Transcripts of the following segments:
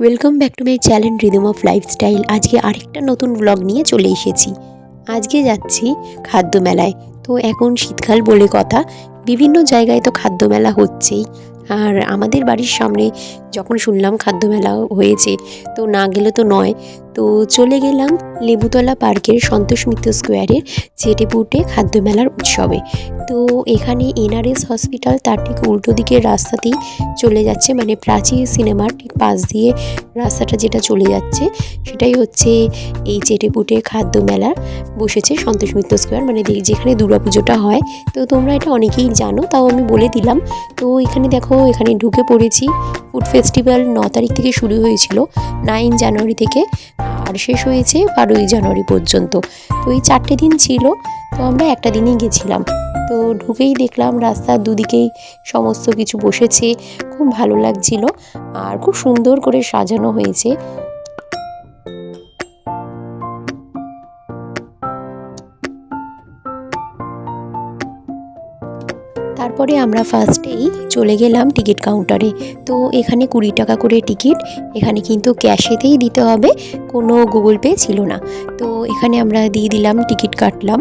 Welcome back to my channel rhythm of lifestyle. আজকে আরেকটা নতুন ব্লগ নিয়ে চলে এসেছি। আজকে যাচ্ছি খাদ্য মেলায়। তো এখন শীতকাল বলে কথা, বিভিন্ন জায়গায় তো খাদ্য মেলা হচ্ছেই। আর আমাদের বাড়ির সামনে যখন শুনলাম খাদ্য মেলা হয়েছে, তো না গেলে তো নয়। তো চলে গেলাম লেবুতলা পার্কের সন্তোষ মিত্র স্কোয়ারের চেটেপুটে খাদ্য মেলার উৎসবে। তো এখানে এনআরএস হসপিটাল তার ঠিক উল্টো দিকের রাস্তাতেই চলে যাচ্ছে, মানে প্রাচী সিনেমার ঠিক পাশ দিয়ে রাস্তাটা যেটা চলে যাচ্ছে সেটাই হচ্ছে এই চেটেপুটে খাদ্য মেলা বসেছে সন্তোষ মিত্র স্কোয়ার, মানে যেখানে দুর্গাপুজোটা হয়। তো তোমরা এটা অনেকেই জানো, তাও আমি বলে দিলাম। তো এখানে দেখো, এখানে ঢুকে পড়েছি। ফুড ফেস্টিভ্যাল 9 তারিখ থেকে শুরু হয়েছিল, 9 জানুয়ারি থেকে, আর শেষ হয়েছে 12ই জানুয়ারি পর্যন্ত। তো এই 4টে দিন ছিল, তো আমরা একটা দিনই গেছিলাম। তো ঢুকেই দেখলাম রাস্তার দুদিকেই সমস্ত কিছু বসেছে, খুব ভালো লাগছিল আর খুব সুন্দর করে সাজানো হয়েছে। তারপরে আমরা ফার্স্টেই চলে গেলাম টিকিট কাউন্টারে। তো এখানে 20 টাকা করে টিকিট, এখানে কিন্তু ক্যাশেতেই দিতে হবে, কোনো গুগল পে ছিল না। তো এখানে আমরা দিয়ে দিলাম, টিকিট কাটলাম।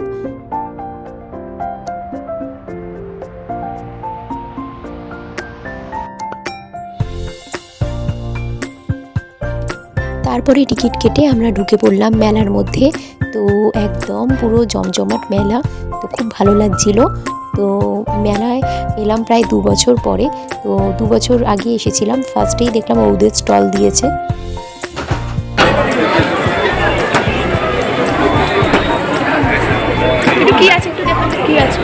তারপরে টিকিট কেটে আমরা ঢুকে পড়লাম মেলার মধ্যে। তো একদম পুরো জমজমাট মেলা, তো খুব ভালো লাগছিল। তো মেলায় এলাম প্রায় 2 বছর পরে। তো 2 বছর আগে এসেছিলাম, ফার্স্টেই দেখলাম ওদের স্টল দিয়েছে। কি আছে একটু দেখুন, কি আছে?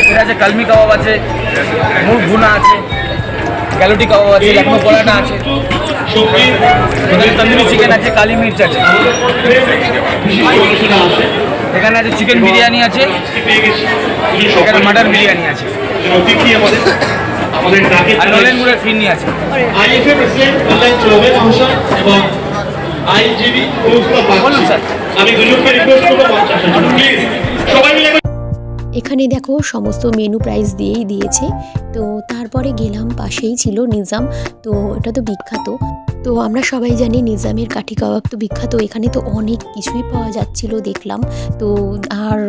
এটা আছে কালমি কাবাব আছে, মুগ ভুনা আছে, ক্যালোটি কাবাব আছে, লখনৌ পরাটা আছে, তন্দুরি চিকেন আছে, কালি মির্চ আছে, এখানে আছে চিকেন বিরিয়ানি আছে, এখানে মাটন বিরিয়ানি আছে, আর নলেন গুড়ের ফিরনি আছে। বলুন স্যার। আমি দুজনকে রিকোয়েস্ট করবো প্লিজ সবাই মিলে। এখানে দেখো সমস্ত মেনু প্রাইস দিয়েই দিয়েছে। তো তারপরে গেলাম, পাশেই ছিল নিজাম। তো এটা তো বিখ্যাত, তো আমরা সবাই জানি নিজামের কাঠি কাবাব তো বিখ্যাত। এখানে তো অনেক কিছুই পাওয়া যাচ্ছিল দেখলাম। তো আর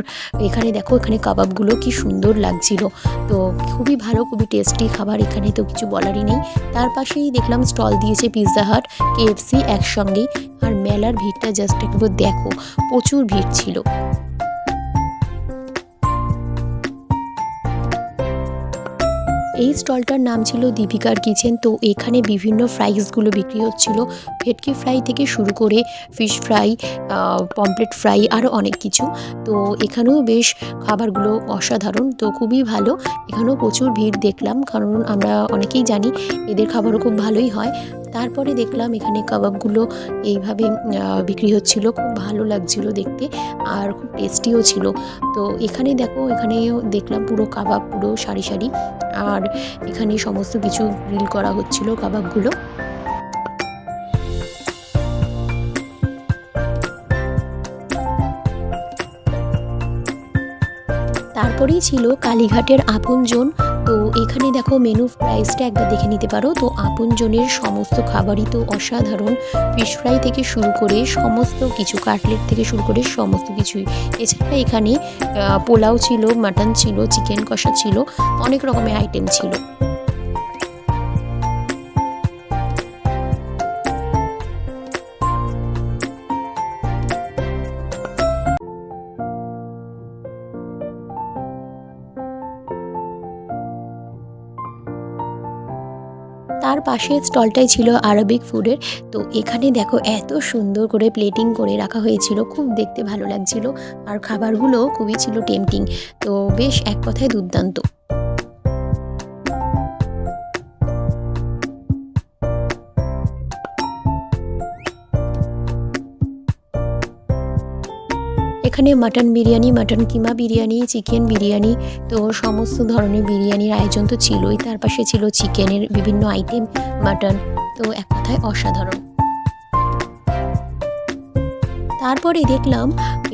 এখানে দেখো, এখানে কাবাবগুলো কি সুন্দর লাগছিল। তো খুবই ভালো, খুবই টেস্টি খাবার, এখানে তো কিছু বলারই নেই। তার পাশেই দেখলাম স্টল দিয়েছে পিৎজা হাট, কেএফসি একসঙ্গেই। আর মেলার ভিড়টা জাস্ট একবার দেখো, প্রচুর ভিড় ছিল। এই স্টলটার নাম ছিল দীপিকার কিচেন। তো এখানে বিভিন্ন ফ্রাইসগুলো বিক্রি হচ্ছিল, ভেটকি ফ্রাই থেকে শুরু করে ফিশ ফ্রাই, পমপ্লেট ফ্রাই, আরও অনেক কিছু। তো এখানেও বেশ খাবারগুলো অসাধারণ, তো খুবই ভালো। এখানেও প্রচুর ভিড় দেখলাম, কারণ আমরা অনেকেই জানি এদের খাবারও খুব ভালোই হয়। তারপরে দেখলাম এখানে কাবাবগুলো এইভাবে বিক্রি হচ্ছিল, খুব ভালো লাগছিল দেখতে আর খুব টেস্টিও ছিল। তো এখানে দেখো, এখানেও দেখলাম পুরো কাবাব, পুরো সারি সারি, আর এখানে সমস্ত কিছু গ্রিল করা হচ্ছিল কাবাবগুলো। তারপরেই ছিল কালীঘাটের আপনজন। তো এখানে দেখো মেনু প্রাইসটা একবার দেখে নিতে পারো। তো আপনজনের সমস্ত খাবারই তো অসাধারণ, ফিশ ফ্রাই থেকে শুরু করে সমস্ত কিছু, কাটলেট থেকে শুরু করে সমস্ত কিছুই। এছাড়া এখানে পোলাও ছিল, মাটন ছিল, চিকেন কষা ছিল, অনেক রকমের আইটেম ছিল। তার পাশের স্টলটাই ছিল আরবিক ফুডের। তো এখানে দেখো এত সুন্দর করে প্লেটিং করে রাখা হয়েছিল, খুব দেখতে ভালো লাগছিল। আর খাবারগুলো খুবই ছিল টেম্পটিং, তো বেশ এক কথায় দুর্দান্ত। এখানে মাটন বিরিয়ানি, মাটন কিমা বিরিয়ানি, চিকেন বিরিয়ানি, তো সমস্ত ধরনের বিরিয়ানির আয়োজন তো ছিলই। তার পাশে ছিল চিকেনের বিভিন্ন আইটেম, মাটন, তো এক কথায় অসাধারণ। তারপরে দেখলাম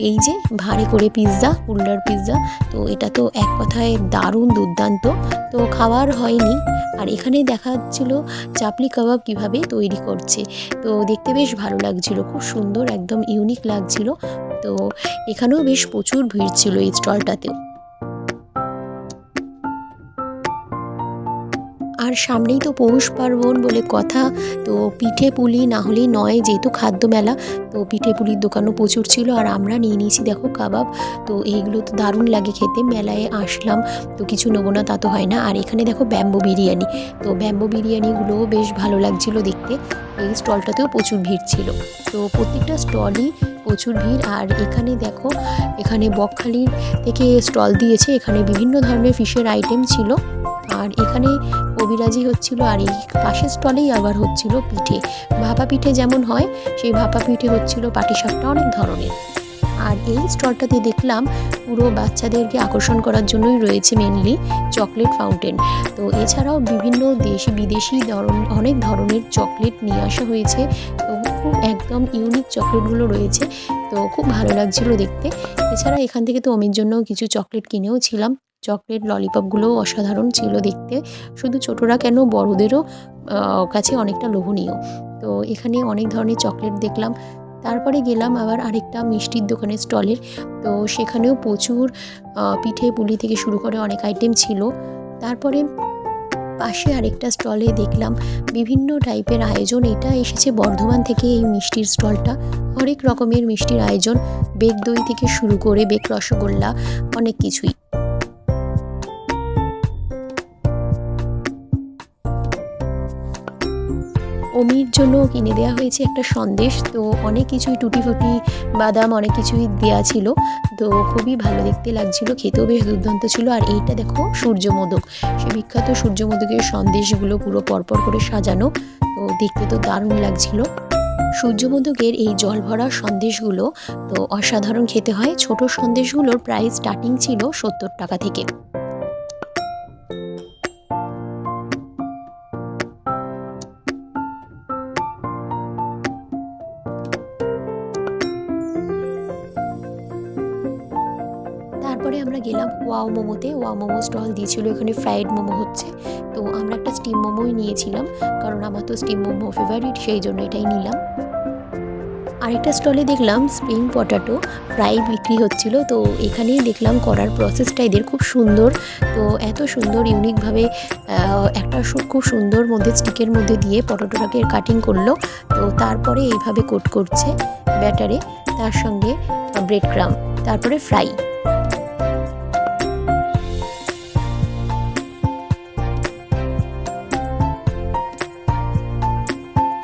এই যে ভাঁড়ে করে পিৎজা, কুল্লার পিৎজা। তো এটা তো এক কথায় দারুণ দুর্দান্ত, তো খাওয়ার হয়নি। আর এখানে দেখাচ্ছিল চাপলি কাবাব কিভাবে তৈরি করছে, তো দেখতে বেশ ভালো লাগছিল, খুব সুন্দর একদম ইউনিক লাগছিল। তো এখানেও বেশ প্রচুর ভিড় ছিল এই স্টলটাতেও। আর সামনেই তো পৌষ পার্বণ বলে কথা, তো পিঠে পুলি না হলেই নয়, যেহেতু খাদ্য মেলা, তো পিঠে পুলির দোকানও প্রচুর ছিল। আর আমরা নিয়ে নিয়েছি দেখো কাবাব, তো এইগুলো তো দারুণ লাগে খেতে। মেলায় আসলাম তো কিছু নেবো না তা তো হয় না। আর এখানে দেখো ব্যাম্বো বিরিয়ানি, তো ব্যাম্বো বিরিয়ানিগুলোও বেশ ভালো লাগছিল দেখতে। এই স্টলটাতেও প্রচুর ভিড় ছিল, তো প্রত্যেকটা স্টলই প্রচুর ভিড়। আর এখানে দেখো, এখানে বকখালির থেকে স্টল দিয়েছে, এখানে বিভিন্ন ধরনের ফিশের আইটেম ছিল। আর এখানে কবিরাজি হচ্ছিল, আর এই পাশের স্টলেই আবার হচ্ছিল পিঠে, ভাপা পিঠে যেমন হয় সেই ভাপা পিঠে হচ্ছিল, পাটিসাপটা অনেক ধরনের। আর এই স্টলটাতে দেখলাম পুরো বাচ্চাদেরকে আকর্ষণ করার জন্যই রয়েছে মেনলি চকলেট ফাউন্টেন। তো এছাড়াও বিভিন্ন দেশি বিদেশি অনেক ধরনের চকলেট নিয়ে আসা হয়েছে, তো খুব একদম ইউনিক চকলেটগুলো রয়েছে, তো খুব ভালো লাগছিল দেখতে। এছাড়া এখান থেকে তো অমির জন্য কিছু চকলেট কিনেও ছিলাম। চকলেট ললিপপগুলোও অসাধারণ ছিল দেখতে, শুধু ছোটরা কেন বড়দেরও কাছে অনেকটা লোভনীয়। তো এখানে অনেক ধরনের চকলেট দেখলাম। তারপরে গেলাম আবার আরেকটা মিষ্টির দোকানের স্টলের, তো সেখানেও প্রচুর পিঠে পুলি থেকে শুরু করে অনেক আইটেম ছিল। তারপরে পাশে আরেকটা স্টলে দেখলাম বিভিন্ন টাইপের আয়োজন, এটা এসেছে বর্ধমান থেকে এই মিষ্টির স্টলটা। অনেক রকমের মিষ্টির আয়োজন, বেক দই থেকে শুরু করে বেক রসগোল্লা, অনেক কিছুই। অমির জন্য কিনে দেওয়া হয়েছে একটা সন্দেশ, তো অনেক কিছুই টুটি ফুটি বাদাম অনেক কিছুই দেওয়া ছিল, তো খুবই ভালো দেখতে লাগছিল, খেতেও বেশ দুর্দান্ত ছিল। আর এইটা দেখো সূর্যমোদক, সে বিখ্যাত সূর্যমোদকের সন্দেশগুলো পুরো পরপর করে সাজানো, তো দেখতে তো দারুণ লাগছিল। সূর্যমোদকের এই জল ভরা সন্দেশগুলো তো অসাধারণ খেতে হয়। ছোট সন্দেশগুলোর প্রাইস স্টার্টিং ছিল 70 টাকা থেকে। তারপরে আমরা গেলাম ওয়াও মোমোতে, ওয়াও মোমো স্টল দিয়েছিল, এখানে ফ্রাইড মোমো হচ্ছে, তো আমরা একটা স্টিম মোমোই নিয়েছিলাম, কারণ আমার তো স্টিম মোমো ফেভারিট, সেই জন্য এটাই নিলাম। আরেকটা স্টলে দেখলাম স্প্রিং পটাটো ফ্রাই বিক্রি হচ্ছিল, তো এখানেই দেখলাম করার প্রসেসটা এদের খুব সুন্দর, তো এত সুন্দর ইউনিকভাবে একটা খুব সুন্দর মধ্যে স্টিকের মধ্যে দিয়ে পটাটোটাকে কাটিং করলো, তো তারপরে এইভাবে কোট করছে ব্যাটারে, তার সঙ্গে ব্রেড ক্রাম্ব, তারপরে ফ্রাই।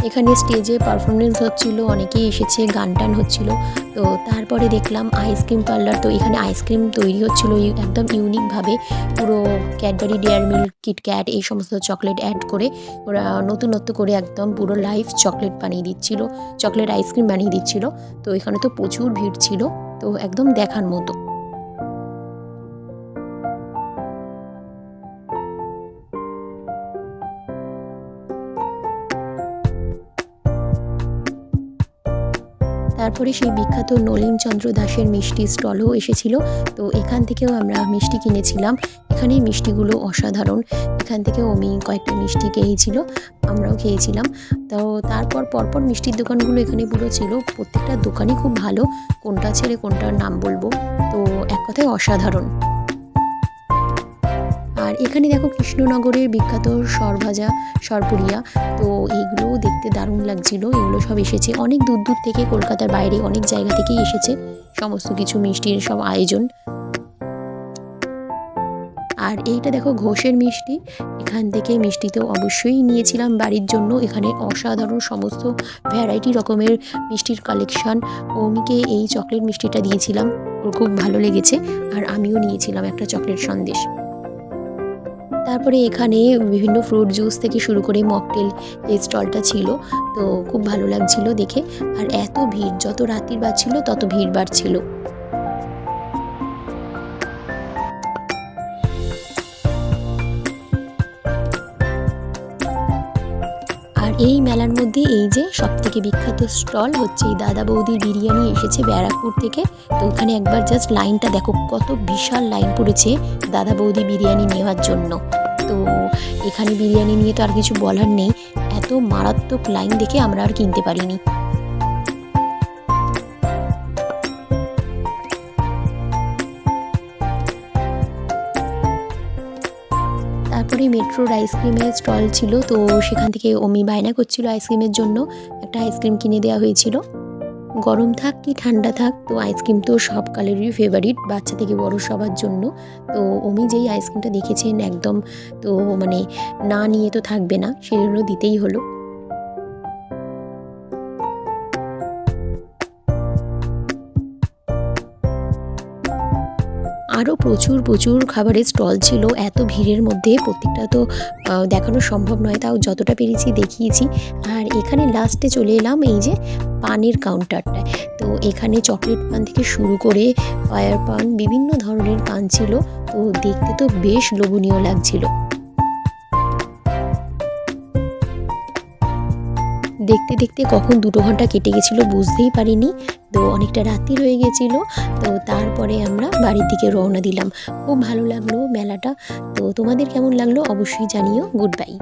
এখানে স্টেজে পারফরমেন্স হচ্ছিল, অনেকেই এসেছে, গান টান হচ্ছিল। তো তারপরে দেখলাম আইসক্রিম পার্লার, তো এখানে আইসক্রিম তৈরি হচ্ছিল একদম ইউনিকভাবে, পুরো ক্যাডবেরি, ডেয়ারি মিল্ক, কিটক্যাট এই সমস্ত চকলেট অ্যাড করে ওরা নতুনত্ব করে একদম পুরো লাইভ চকলেট বানিয়ে দিচ্ছিল, চকলেট আইসক্রিম বানিয়ে দিচ্ছিল। তো এখানে তো প্রচুর ভিড় ছিল, তো একদম দেখার মতো। তারপরে সেই বিখ্যাত নলিন চন্দ্র দাসের মিষ্টি স্টলও এসেছিল, তো এখান থেকেও আমরা মিষ্টি কিনেছিলাম। এখানে মিষ্টিগুলো অসাধারণ, এখান থেকেও আমি কয়েকটা মিষ্টি খেয়েছিল, আমরাও খেয়েছিলাম। তো তারপর পরপর মিষ্টির দোকানগুলো এখানে পুরো ছিল, প্রত্যেকটা দোকানই খুব ভালো, কোনটা ছেড়ে কোনটার নাম বলবো, তো এক কথায় অসাধারণ। আর এখানে দেখো কৃষ্ণনগরের বিখ্যাত সরভাজা, সরপুরিয়া, তো এইগুলোও দেখতে দারুণ লাগছিল। এগুলো সব এসেছে অনেক দূর দূর থেকে, কলকাতার বাইরে অনেক জায়গা থেকেই এসেছে সমস্ত কিছু মিষ্টির সব আয়োজন। আর এইটা দেখো ঘোষের মিষ্টি, এখান থেকে মিষ্টি তো অবশ্যই নিয়েছিলাম বাড়ির জন্য। এখানে অসাধারণ সমস্ত ভ্যারাইটি রকমের মিষ্টির কালেকশন। অমিকে এই চকলেট মিষ্টিটা দিয়েছিলাম, ওর খুব ভালো লেগেছে, আর আমিও নিয়েছিলাম একটা চকলেট সন্দেশ। তারপরে এখানে বিভিন্ন ফ্রুট জুস থেকে শুরু করে মকটেল এই স্টলটা ছিল, তো খুব ভালো লাগছিল দেখে। আর এত ভিড়, যত রাত্রির বাড়ছিল তত ভিড় বাড়ছিল। আর এই মেলার মধ্যে এই যে সবথেকে বিখ্যাত স্টল হচ্ছে এই দাদা বৌদির বিরিয়ানি এসেছে ব্যারাকপুর থেকে। তো ওখানে একবার জাস্ট লাইনটা দেখো, কত বিশাল লাইন পড়েছে দাদা বৌদি বিরিয়ানি নেওয়ার জন্য। তো এখানে বিরিয়ানি নিয়ে তো আর কিছু বলার নেই, এত মারাত্মক লাইন দেখে আমরা আর কিনতে পারিনি। তারপরে মেট্রোর আইসক্রিমের স্টল ছিল, তো সেখান থেকে অমি বায়না করছিল আইসক্রিমের জন্য, একটা আইসক্রিম কিনে দেওয়া হয়েছিল। গরম থাক কি ঠান্ডা থাক, তো আইসক্রিম তো সব কালেরই ফেভারিট, বাচ্চা থেকে বড় সবার জন্য। তো অমি যেই আইসক্রিমটা দেখেছেন একদম, তো মানে না নিয়ে তো থাকবে না, সেই জন্য দিতেই হলো। আরও প্রচুর প্রচুর খাবারের স্টল ছিল, এত ভিড়ের মধ্যে প্রত্যেকটা তো দেখানো সম্ভব নয়, তাও যতটা পেরেছি দেখিয়েছি। আর এখানে লাস্টে চলে এলাম এই যে পানের কাউন্টারটায়। তো এখানে চকলেট পান থেকে শুরু করে ফায়ার পান, বিভিন্ন ধরনের পান ছিল, তো দেখতে তো বেশ লোভনীয় লাগছিল। দেখতে দেখতে কখন 2 ঘন্টা কেটে গেছিলো বুঝতেই পারিনি। তো অনেকটা রাত্রি হয়ে গেছিলো, তো তারপরে আমরা বাড়ির দিকে রওনা দিলাম। খুব ভালো লাগলো মেলাটা। তো তোমাদের কেমন লাগলো অবশ্যই জানিও। Good bye.